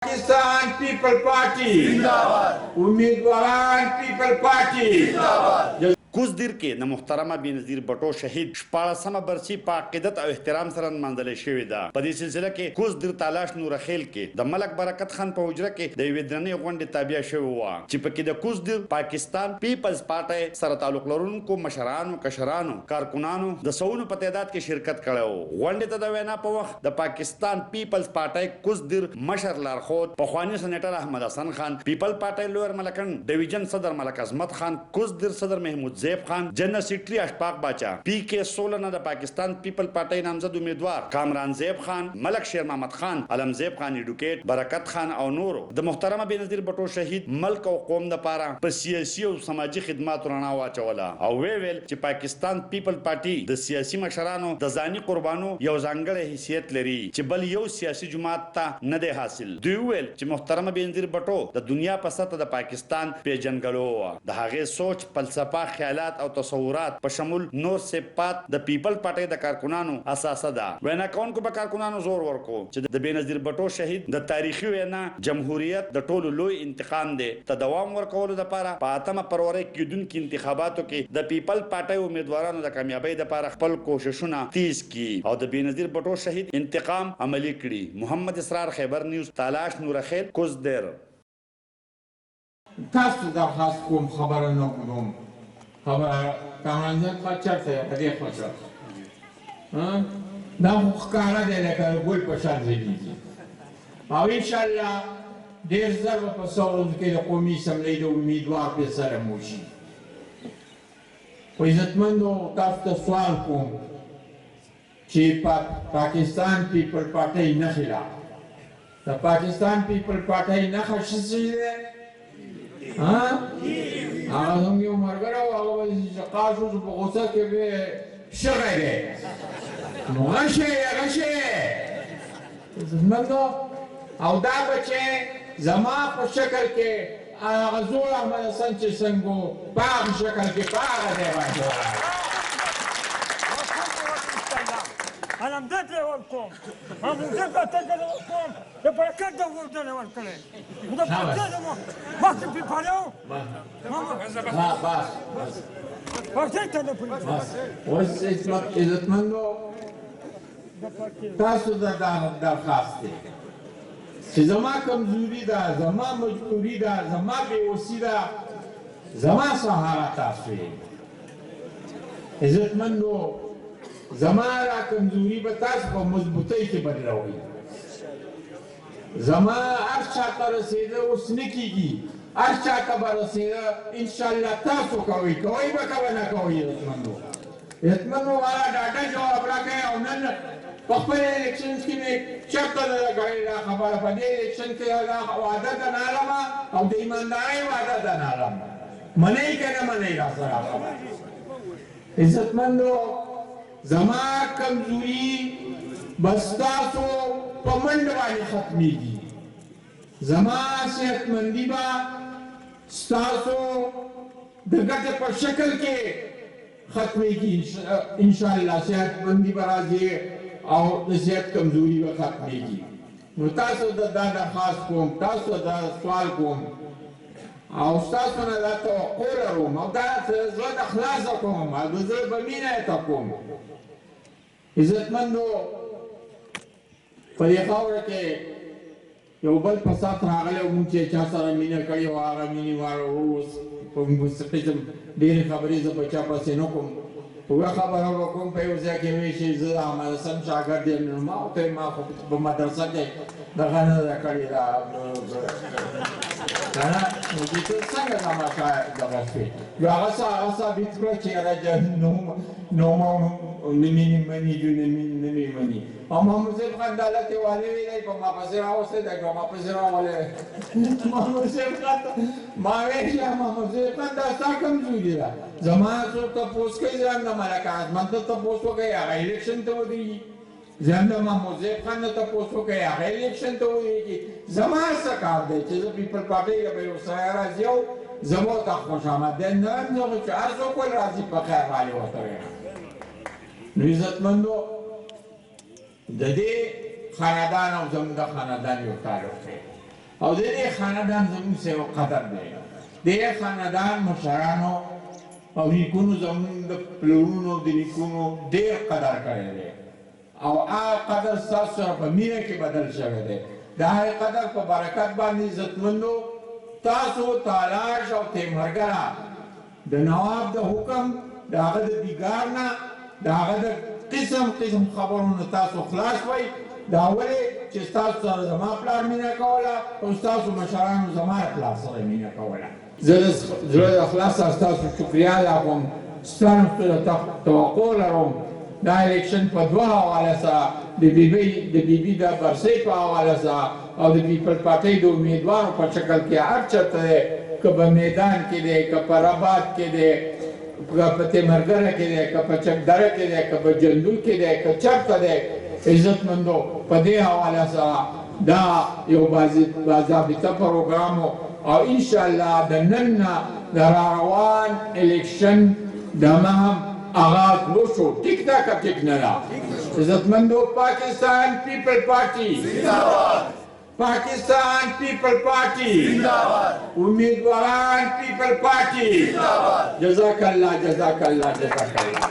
Pakistan people party उम्मीदवार people party کوزدیر کې د محترمه بېنظیر بټو شهید 14مه برسي په عقیدت او احترام سره نمانځل شوې ده. په دې سلسله کې کوزدیر تالاش نورخیل کې د ملک برکت خان په حجره کې د یوې درنې غونډې تابع شوې وه چې پکې د کوزدیر پاکستان پیپلز پارټۍ سره تعلق لرونکو مشرانو کشرانو کارکونانو د سوونو په تعداد کې شرکت کړی و. غونډې ته د وینا په وخت د پاکستان پیپلز پارټۍ کوزدیر مشر لارښود پخواني سېنیټر احمد حسن خان، پیپل پارټۍ لویر ملکن ډویژن صدر ملک عظمت خان، کوزدیر صدر محمود زیب خان، جنرل سیکرټري اشفاق باچا، پی کې 16 نه د پاکستان پیپل پارټۍ نامزد امیدوار کامران زیب خان، ملک شیر محمد خان، علم زیب خان ایډوکیټ، برکت خان او نورو د محترمه بېنظیر بټو شهید ملک او قوم دپاره په سیاسي او سماجي خدماتو رڼا واچوله او ویل چې پاکستان پیپل پارټي د سیاسي مشرانو د ځاني قربانو یو ځانګړی حیثیت لري چې بل یو سیاسي جماعت ته نه دی حاصل. دوی ویل چې محترمه بېنظیر بټو د دنیا په سطح د پاکستان پیژنګلو وه. د هغې سوچ، فلسفه، خیالات او تصورات په شمول نور صفات د پیپل پارټۍ د کارکونانو اساسه ده. وینا کوونکو به کارکونانو زور ورکو چې د بېنظیر بټو شهید د تاریخي وینا جمهوریت د ټولو لوی انتقام دی ته دوام ورکولو دپاره په 8 فروری کېدونکي انتخاباتو کې د پیپل پارټۍ امیدوارانو د کامیابۍ دپاره خپل کوششونه تیز کړي او د بېنظیر بټو شهید انتقام عملي کړي. محمد اسرار، خیبر نیوز، تالاش نورخیل، کوزدیر. تاسو درخواست کوم خبره نه کوم خبره کامران زیب خان چېرته دی؟ په دې خوا دا خو ښکاره دی لکه ګل په شان ځلېږي او انشاءالله ډېر ژر به په څو ورځو کې د قومي اسمبلۍ د امیدوار فیصله وشي. خو عزتمندو تاسو ته سوال کوم چې پاکستان پیپل پارټۍ نښې ده د پاکستان پیپل پارټۍ نښه څه شی دی؟ هغه زموږ یو ملګری و هغه به شقا شو چې په غوسه کې به شغی دی نو غشی زموږ او دا بچی زما په شکل کې هغه زوړ احمد حسن چې څنګه و په هغه شکل کې په هغه ځای باندې انا مدد له ورکوم ما مدد ته له ورکوم د برکت د ورته ورکړې د برکت وخت په پالو بس ورته ته نه پوهیږم اوس عزتمندو تاسو د درخواست دی چې زما کمزوري ده، زما مجبوري ده، زما بېوسي ده، زما سهاره تاسو یې. عزتمندو زما را کمزوري به تاسو په مضبوطۍ کې بدلوئ. زما هر چا ته رسېده اوس نه کېږي، هر چا ته به رسېده انشاءالله تاسو کوئ به که نه کوئ. عزتمندو والا ډاډه جواب راکړئ او نن په خپل الیکشن کې مې چېرته ده کړې دا خبره په دې الیکشن کې وعده ده نالمه او د ایماندارۍ وعده ده نالمه منئ که نه منئ راسره خبره. عزتمندو زما کمزوري بس تاسو په منډه باندې ختمېږي، زما صحتمندي به ستاسو د ګټې په شکل کې ختمېږي انشاءالله. صحتمندي به راځي او د صحت کمزوري به ختمېږي. نو تاسو ته دا درخواست کوم، تاسو ته دا سوال کوم او ستاسو نه دا توقع لرم او دا زړه د خلاصه کوم او د زړه په مینه یې ته کوم. عزتمندو په دې خاوره کې یو بل فساد راغلی و موږ چې چا سره مینه کړې وه هغه مینې واړه اوس په قسم ډېرې خبرې زه په چا پسې نه کوم. یوه خبره به کوم په یو ځای کې وایي چې زه د احمد حسن شاګرد یم نو ما ورته ویل ما خو په مدرسه کې دغه نه ده کړې دا که نه نو چې ته څنګه زما دغه شوې نو هغه ثابت کړه چې یاره نومه نه مې مني جو نه مې مني او محمد صاحب خان د حالت والي ویلی په ما پسې راوستی دی که ما پسې راولی محمد صاحب خان ته ما ویل چې محمد صاحب خان دا ستا کمزوري ده زما څوک تپوس کوي ځان د ملک عظمت ته تپوس وکړئ هغه الیکشن ته ودرېږي ځان د محمود صاحب خان نه تپوس وکړئ هغه الیکشن ته ودرېږي. زما څه کار دی چې زه پیپل پارټۍ له به یو سړی راځي او زه به ورته خوش آمدید نه یم زه چې هر څوک ول راځي په خیر باندې ورته وایم. نو عزتمندو د دې خاندان او زموږ د خاندان یو تعلق دی او د دې خاندان زموږ سره قدر دی د دې خاندان مشرانو او نیکونو زموږ د پلرونو د نیکونو ډېر قدر کړی دی او هغه قدر ستاسو سره په مینه کې بدل شوی دی د هغې قدر په برکت باندې عزتمندو تاسو تالاش او تیمرګره د نواب د حکم د هغه د دیګار نه د هغه د قسم قسم خبرونه تاسو خلاص وئ دا ولې چې ستاسو سره زما پلار مینه کوله او ستاسو مشرانو زما پلار سره مینه کوله زه د زړه د اخلاصه ستاسو شکریا ادا کوم ستاسو ته توقع لرم دا الیکشن په دوه حواله سره د بیبي د برسۍ په حواله سره او د پیپل پارټۍ د امیدوارو په شکل کې هر چېرته دی که په میدان کې دی که په رباط کې دی که په تیمرګره کې دی که په چکدره کې دی که په جندول کې دی که چېرته دی عزتمندو په دې حواله سره دا یو باضابطه پروګرام او انشاءالله د نن نه د راروان الیکشن د مهم آغاز وشو ټیک ده که ټیک نه ده عزتمندو پاکستان پیپل پارټي پاکستان پیپل پارټي امیدواران پیپل پارټي جزاک الله